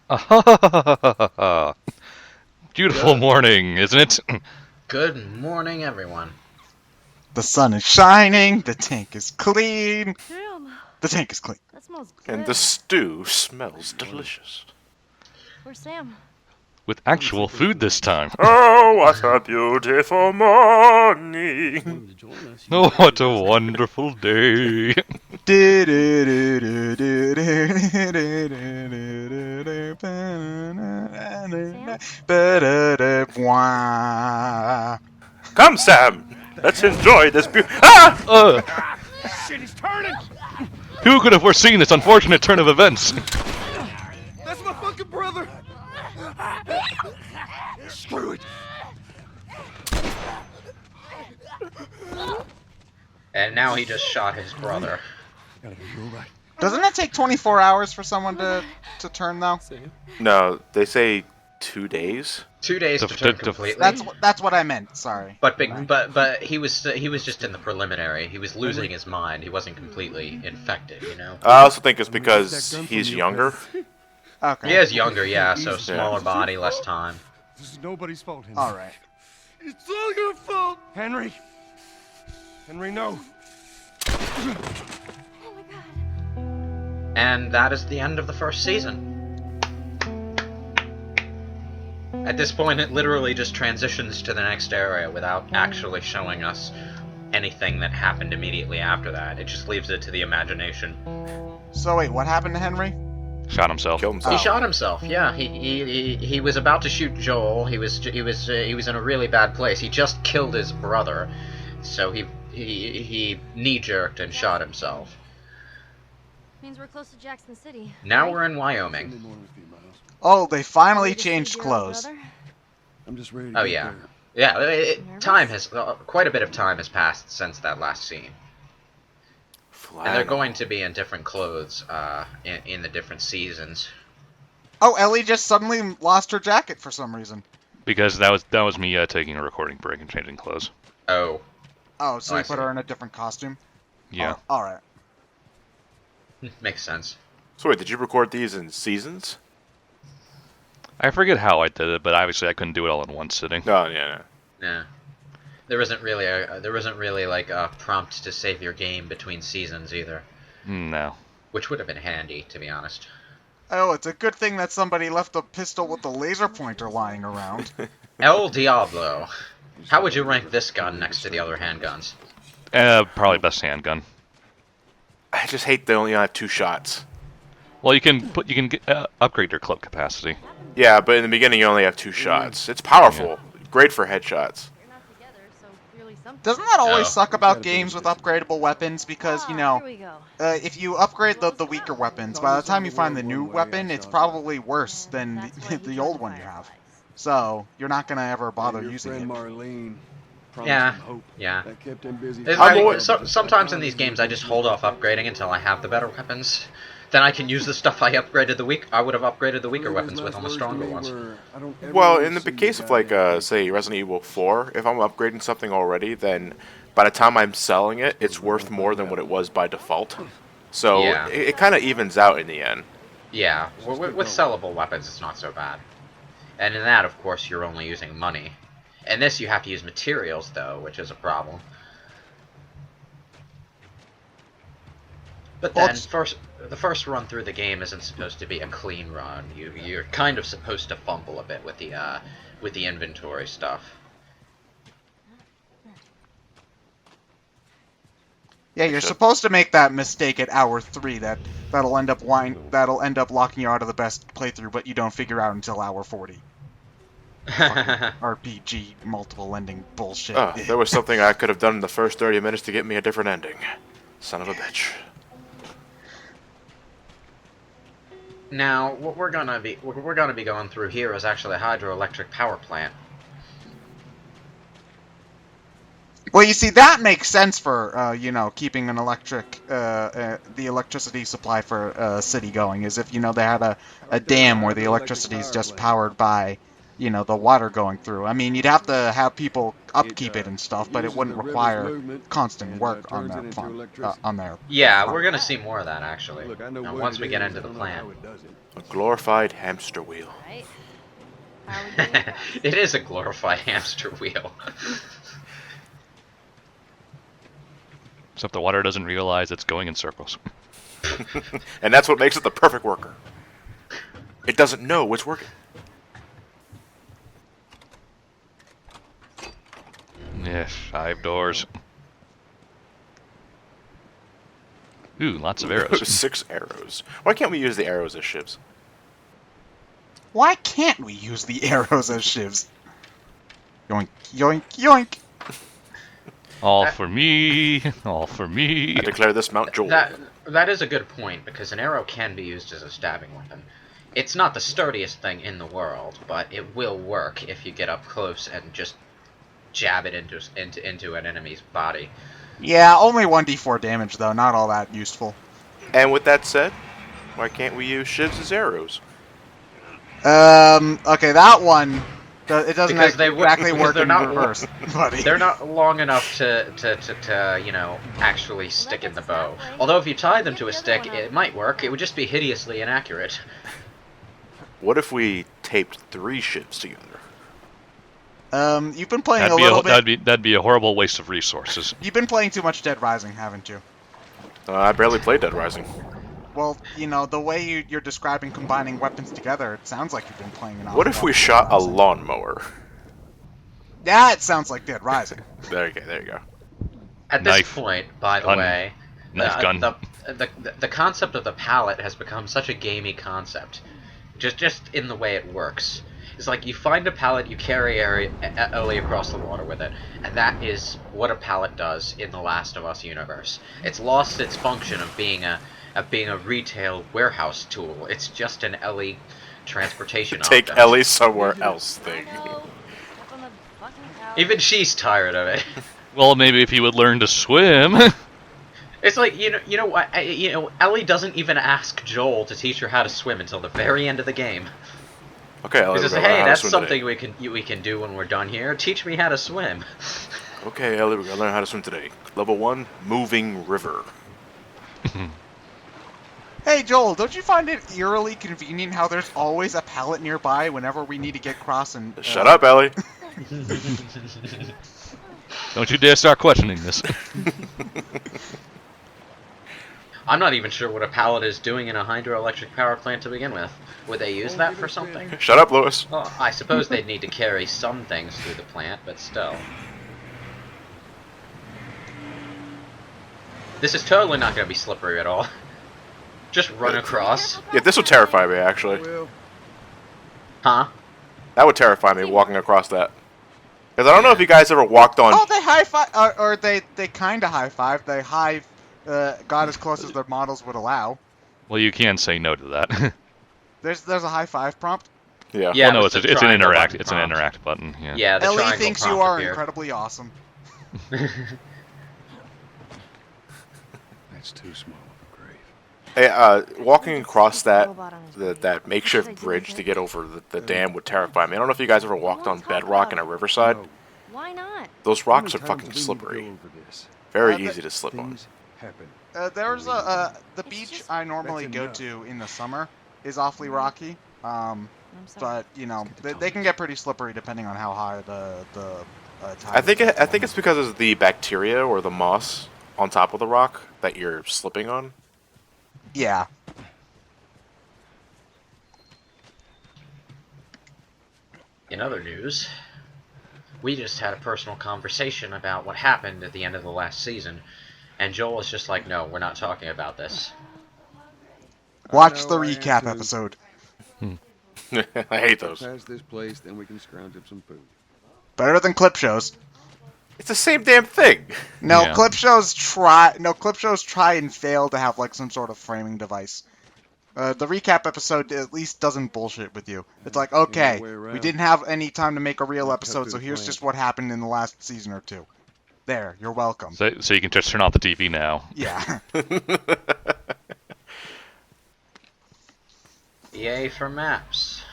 Beautiful Good. morning, isn't it? Good morning, everyone. The sun is shining. The tank is clean. Damn, The tank is clean. that smells good. And the stew smells delicious. Where's Sam? With actual food this time. Oh, what a beautiful morning! Oh, what a wonderful day. Come, Sam! Let's enjoy this Ah! Shit, he's turning! Who could have foreseen this unfortunate turn of events? That's my fucking brother! Screw it! And now he just shot his brother. Doesn't it take 24 hours for someone to turn, though? No, they say 2 days. 2 days to turn completely. That's what I meant. Sorry. But he was just in the preliminary. He was losing his mind. He wasn't completely infected, you know. I also think it's because he's younger. Okay. He is younger, yeah. So smaller body, less time. This is nobody's fault, Henry. All right. It's all your fault! Henry! Henry, no! Oh my god. And that is the end of the first season. At this point, it literally just transitions to the next area without actually showing us anything that happened immediately after that. It just leaves it to the imagination. So wait, what happened to Henry? Shot himself. Killed He himself. shot himself. Yeah, he was about to shoot Joel. He was in a really bad place. He just killed his brother, so he knee-jerked and shot himself. Means we're close to Jackson City. Now we're in Wyoming. Oh, they finally Ready to see changed your clothes. brother? I'm just ready Oh yeah, yeah. Time has quite a bit of time has passed since that last scene. And they're going to be in different clothes in the different seasons. Oh, Ellie just suddenly lost her jacket for some reason. Because that was me taking a recording break and changing clothes. Oh, Oh, so Oh, you I put see. her in a different costume? Yeah. Oh, all right. makes sense. So wait, did you record these in seasons? I forget how I did it, but obviously I couldn't do it all in one sitting. No, yeah. Yeah. There isn't really like a prompt to save your game between seasons either, No. which would have been handy, to be honest. Oh, it's a good thing that somebody left a pistol with a laser pointer lying around. El Diablo. How would you rank this gun next to the other handguns? Probably best handgun. I just hate they only have 2 shots. Well, you can upgrade your clip capacity. Yeah, but in the beginning you only have 2 shots. It's powerful. Great for headshots. You're not together, so clearly something. Doesn't that always Oh. suck about games with upgradable weapons? Because, you know, Here we go. if you upgrade the weaker weapons, by the time you find the new weapon, it's probably worse than That's why the you old joined one you have. Fireflies. So, you're not going to ever bother Your using friend it. Marlene promised Yeah, him hope. yeah. That kept him busy. Sometimes in these games I just hold off upgrading until I have the better weapons. Then I can use the stuff I upgraded I would have upgraded the weaker weapons with on the stronger ones. Well, in the case of like, say, Resident Evil 4, if I'm upgrading something already, then by the time I'm selling it, it's worth more than what it was by default. So Yeah. it kind of evens out in the end. Yeah, with sellable weapons it's not so bad. And in that, of course, you're only using money. In this, you have to use materials, though, which is a problem. But Well, then, the first run through the game isn't supposed to be a clean run. You're kind of supposed to fumble a bit with the inventory stuff. Yeah, you're supposed to make that mistake at hour 3 that'll end up locking you out of the best playthrough, but you don't figure out until hour 40. RPG multiple ending bullshit. Oh, there was something I could have done in the first 30 minutes to get me a different ending. Son of a bitch. Now, what we're gonna be going through here is actually a hydroelectric power plant. Well, you see, that makes sense for, keeping an the electricity supply for a city going, is if, they had a dam where the electricity is just powered by the water going through. I mean, you'd have to have people upkeep it and stuff, but it wouldn't require constant work on their on their. Yeah, farm. we're gonna see more of that actually. Look, I know Now, what once it we get is, into I the don't know plant. how it does it. A glorified hamster wheel. Right? How we doing? It is a glorified hamster wheel. Except the water doesn't realize it's going in circles. And that's what makes it the perfect worker. It doesn't know it's working. Yeah, 5 doors. Ooh, lots of arrows. 6 arrows. Why can't we use the arrows as shivs? Why can't we use the arrows as shivs? Yoink, yoink, yoink. All for me. All for me. I declare this Mount Joel. That is a good point, because an arrow can be used as a stabbing weapon. It's not the sturdiest thing in the world, but it will work if you get up close and just jab it into an enemy's body. Yeah, only 1d4 damage though, not all that useful. And with that said, why can't we use shivs as arrows? Okay, that one, it doesn't Because they exactly because work they're in not reverse, buddy. They're not long enough to you know, actually stick in the bow. Although if you tie them to a stick, it might work. It would just be hideously inaccurate. What if we taped 3 shivs together? You've been playing a little bit. That'd be a horrible waste of resources. You've been playing too much Dead Rising, haven't you? I barely played Dead Rising. Well, the way you're describing combining weapons together, it sounds like you've been playing an awful What if we lot of shot Dead a Rising. lawnmower? That sounds like Dead Rising. There you go. At this Knife. point, by the Gun. way, Knife gun. the concept of the pallet has become such a gamey concept. Just in the way it works. It's like you find a pallet, you carry Ellie across the water with it, and that is what a pallet does in the Last of Us universe. It's lost its function of being a retail warehouse tool. It's just an Ellie transportation Take object. Ellie somewhere else thing. Hello. Up on the fucking pallet. Even she's tired of it. Well, maybe if he would learn to swim. It's like you know what Ellie doesn't even ask Joel to teach her how to swim until the very end of the game. Okay, Ellie, He says, we're gonna learn "Hey, how to that's swim something today. we can do when we're done here. Teach me how to swim." Okay, Ellie, we're gonna learn how to swim today. Level 1, moving river. Hey Joel, don't you find it eerily convenient how there's always a pallet nearby whenever we need to get cross and... Shut up, Ellie. Don't you dare start questioning this. I'm not even sure what a pallet is doing in a hydroelectric power plant to begin with. Would they use that for something? Shut up, Lewis. Well, I suppose they'd need to carry some things through the plant, but still. This is totally not going to be slippery at all. Just run across. Yeah, this would terrify me, actually. Well, Huh? That would terrify me, walking across that. Because I don't know if you guys ever walked on... Oh, they high-five, or they kind of high-five. They got as close as their models would allow. Well, you can say no to that. There's a high-five prompt. Yeah. Yeah, Well, no, it's it's the an triangle interact. button It's an prompt. interact button. Yeah. Yeah, the Ellie triangle thinks you prompt are appeared. incredibly awesome. that's too small of a grave. Hey, walking across that Robot on his grave. that makeshift bridge to get over the dam would terrify me. I don't know if you guys ever walked on bedrock in a riverside. No. Why not? Those How rocks many are times fucking do we need to slippery. go over this? Very the easy to slip on. Things happen. There's the It's beach just- I normally That's go enough. to in the summer is awfully rocky. I'm sorry. But they can get pretty slippery depending on how high the tide I think is. it's because of the bacteria or the moss on top of the rock that you're slipping on. Yeah. In other news, we just had a personal conversation about what happened at the end of the last season, and Joel was just like, "No, we're not talking about this." Watch know, the I am recap too. episode. I hate those. Past this place, then we can scrounge up some food. Better than clip shows. It's the same damn thing. No, Yeah. clip shows try and fail to have like some sort of framing device. The recap episode at least doesn't bullshit with you. It's like, okay, way we around. didn't have any time to make a real Cut episode, to so the here's plant. just what happened in the last season or two. There, you're welcome. So you can just turn off the TV now. Yeah. Yay for maps.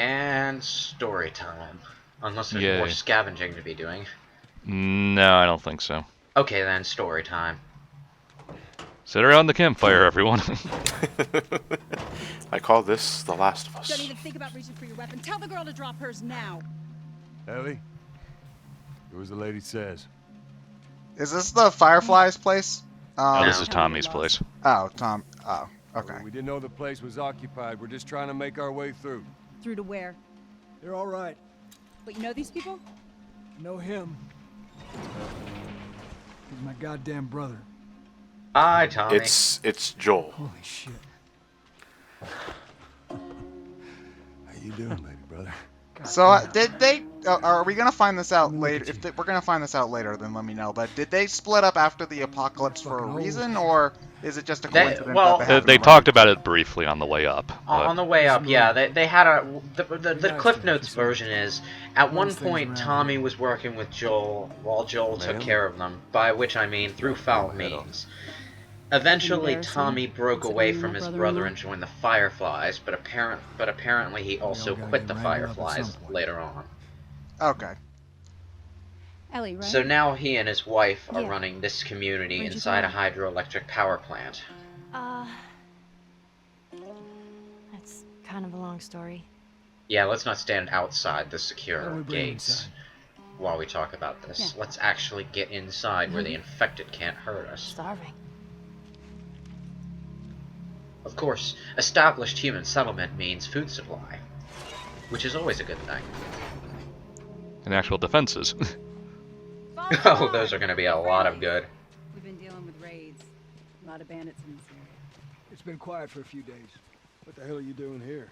And story time. Unless there's Yay. more scavenging to be doing. No, I don't think so. Okay then, story time. Sit around the campfire, everyone. I call this The Last of Don't Us. even think about reaching for your weapon. Tell the girl to drop hers now. Ellie, do as the lady says. Is this the Fireflies place? Oh, this No. is Tommy's place. Oh, Tom. Oh, okay. We didn't know the place was occupied. We're just trying to make our way through. Through to where? They're all right. But you know these people? Know him. He's my goddamn brother. Hi, Tommy. It's Joel. Holy shit. How you doing, baby brother? So did they? Are we gonna find this out later? If we're gonna find this out later, then let me know. But did they split up after the apocalypse for a reason, or is it just a coincidence well, that They, happened they right talked about it briefly on the way up. but- On the way up, yeah, they had the Cliff Notes version is, at one point Tommy was working with Joel while Joel took care of them, by which I mean through foul means. Eventually, Tommy broke away from his brother and joined the Fireflies, but apparently he also quit the Fireflies later on. Okay. Ellie, right? So now he and his wife are Yeah. running this community Where'd you inside a go? hydroelectric power plant. That's kind of a long story. Yeah, let's not stand outside the Why secure don't we bring him gates inside? while we talk about this. Yeah. Let's actually get inside where the infected can't hurt us. Starving. Of course, established human settlement means food supply, which is always a good thing. And actual defenses. Oh, those are going to be a lot of good. We've been dealing with raids. A lot of bandits in this area. It's been quiet for a few days. What the hell are you doing here?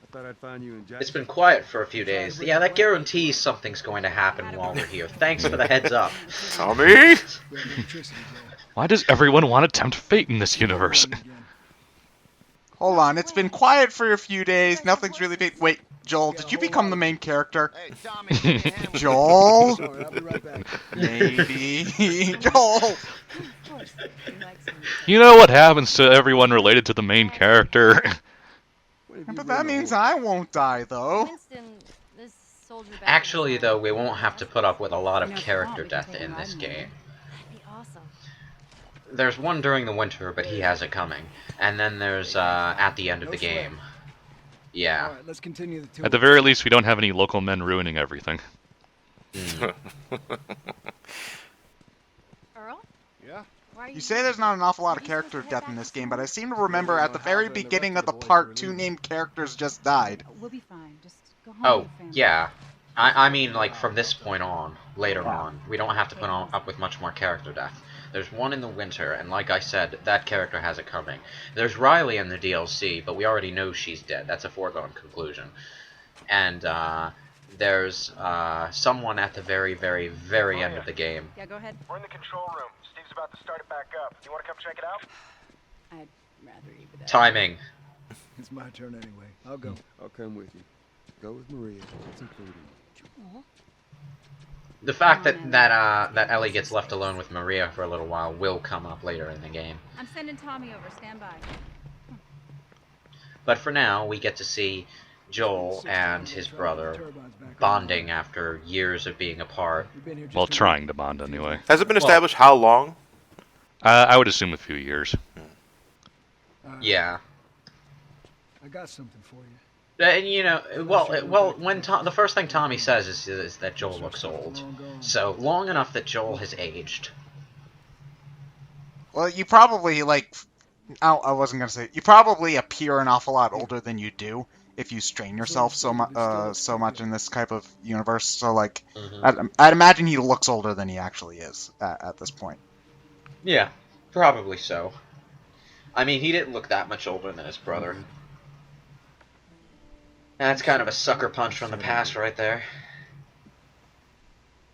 I thought I'd find you in Jackson. It's been quiet for a few days. Yeah, that guarantees something's going to happen while we're here. Thanks for the heads up. Tommy? We have electricity, Joel. Why does everyone want to tempt fate in this universe? Again. Hold on. It's been quiet for a few days. Nothing's really big. Wait, Joel, did you become the main character? Hey, Tommy, Joel? Sorry, I'll be right back. Maybe. Joel! Of course. He likes him. You know what happens to everyone related to the main character? What have you But been that on means the I won't die, though. Winston, this soldier back Actually, inside. though, we won't have to put up with a lot of You know, character we can death take in him this riding with game. That'd be awesome. There's one during the winter, but he has it coming. And then there's at the end of the game. Yeah. All right, let's continue the tour. At the very least, we don't have any local men ruining everything. Earl? Yeah? Why are you You say there's not an awful lot of character death in this game, but I seem to remember at the very beginning of the part, 2 named characters just died. We'll be fine. Just go home Oh, with your family. yeah. I mean, like, from this point on, later on, we don't have to put up with much more character death. There's one in the winter, and like I said, that character has it coming. There's Riley in the DLC, but we already know she's dead. That's a foregone conclusion. And, there's, someone at the very, very, very end of the game. Yeah, go ahead. we're in the control room. Steve's about to start it back up. You want to come check it out? I'd rather eat with that. Timing. It's my turn anyway. I'll go. I'll come with you. Go with Maria. It's included. The fact that Ellie gets left alone with Maria for a little while will come up later in the game. I'm sending Tommy over. Stand by. But for now, we get to see Joel and his brother bonding after years of being apart. We've been here just Well, a minute. trying to bond anyway. Has it been established how long? I would assume a few years. Yeah. I got something for you. And, you know, when the first thing Tommy says is that Joel looks old. So, long enough that Joel has aged. Well, you probably, like... I wasn't gonna say... You probably appear an awful lot older than you do if you strain yourself so much in this type of universe. So, like, I'd imagine he looks older than he actually is at this point. Yeah, probably so. I mean, he didn't look that much older than his brother. That's kind of a sucker punch from the past right there.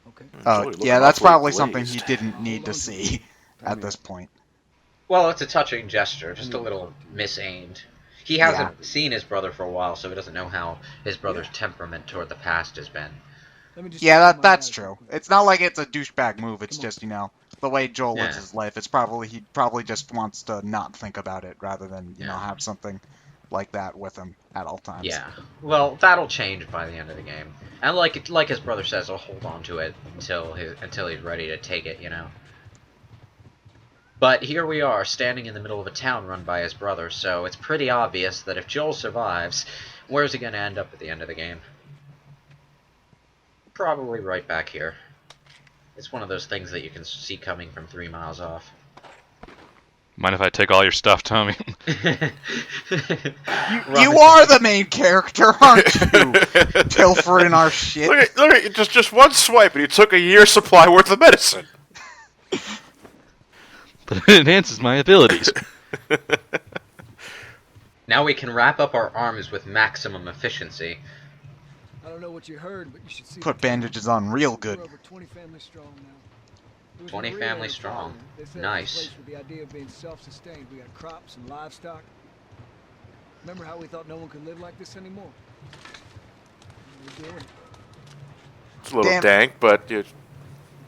Okay. Oh, Joey, yeah, looking that's awfully probably something he glazed. didn't need to see at this point. Well, it's a touching gesture, just a little misaimed. He hasn't seen his brother for a while, so he doesn't know how his brother's temperament toward the past has been. Let me just Yeah, check my that's eyes true. real quick. It's not like it's a douchebag move. It's Come on. just, you know, the way Joel lives Yeah. his life. It's probably he probably just wants to not think about it rather than you know Yeah. have something like that with him at all times. Yeah. Well, that'll change by the end of the game. And like his brother says, he'll hold on to it until he's ready to take it, you know. But here we are, standing in the middle of a town run by his brother, so it's pretty obvious that if Joel survives, where's he going to end up at the end of the game? Probably right back here. It's one of those things that you can see coming from 3 miles off. Mind if I take all your stuff, Tommy? You are the main character, aren't you? Pilfering our shit. Look at just one swipe, and you took a year's supply worth of medicine. But it enhances my abilities. Now we can wrap up our arms with maximum efficiency. I don't know what you heard, but you should see. Put bandages on real good. We're over 20 families strong now. It was 20 a real families area strong. farming. They set up a Nice. place with the idea of being self-sustained. We had crops and livestock. Remember how we thought no one could live like this anymore? We're doing it. It's a little Damn. dank, but you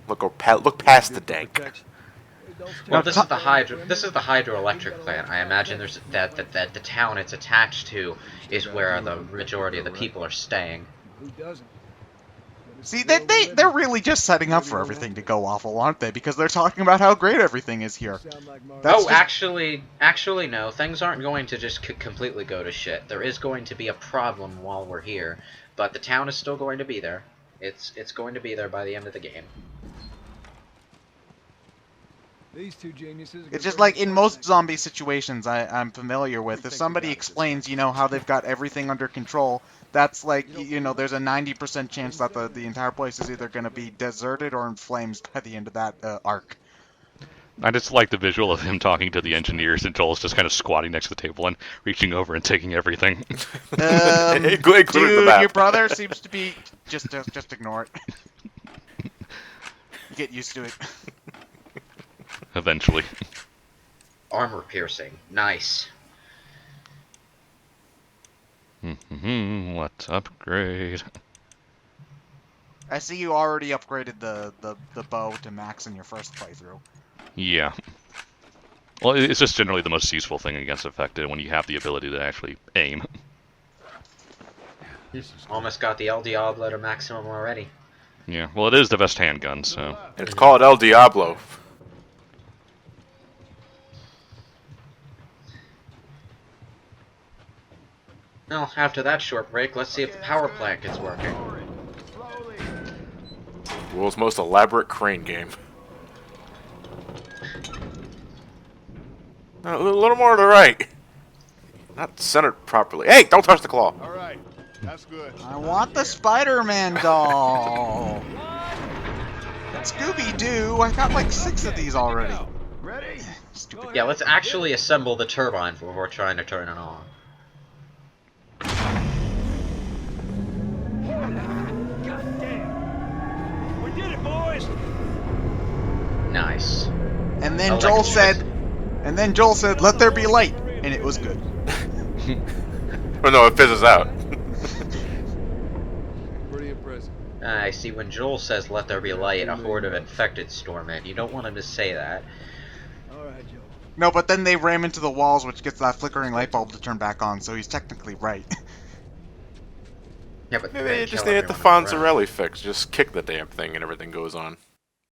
look past the dank. Protection. Well, this is the hydroelectric plant. I imagine there's that the town it's attached to is where the majority of the people are staying. Who doesn't? See, they're really just setting up for everything to go awful, aren't they? Because they're talking about how great everything is here. That's Oh, just- actually, no. Things aren't going to just completely go to shit. There is going to be a problem while we're here, but the town is still going to be there. It's going to be there by the end of the game. These two geniuses. It's just like in most zombie situations I'm familiar with, if somebody explains, how they've got everything under control, that's like, there's a 90% chance that the entire place is either going to be deserted or in flames by the end of that arc. I just like the visual of him talking to the engineers, and Joel's just kind of squatting next to the table and reaching over and taking everything. Including the Dude, map. your brother seems to be... Just ignore it. You get used to it. Eventually. Armor piercing. Nice. Let's upgrade. I see you already upgraded the bow to max in your first playthrough. Yeah. Well, it's just generally the most useful thing against infected when you have the ability to actually aim. Almost got the El Diablo to maximum already. Yeah, well, it is the best handgun, so... And it's called El Diablo. Well, after that short break, let's see if the power plant gets working. The world's most elaborate crane game. A little more to the right. Not centered properly. Hey, don't touch the claw. All right, that's good. I want the Spider-Man doll! Scooby-Doo! I got like 6 of these already. Ready? Stupid. Yeah, let's actually assemble the turbine before trying to turn it on. God damn. We did it, boys. Nice. And then Joel said, "Let there be light," and it was good. Oh no, it fizzes out. Pretty impressive. I see when Joel says let there be light, a horde of infected storm in. You don't want him to say that. All right, Joe. No, but then they ram into the walls, which gets that flickering light bulb to turn back on, so he's technically right. Yeah, but Maybe they you just kill need the everyone around. Fonzarelli fix. Just kick the damn thing and everything goes on.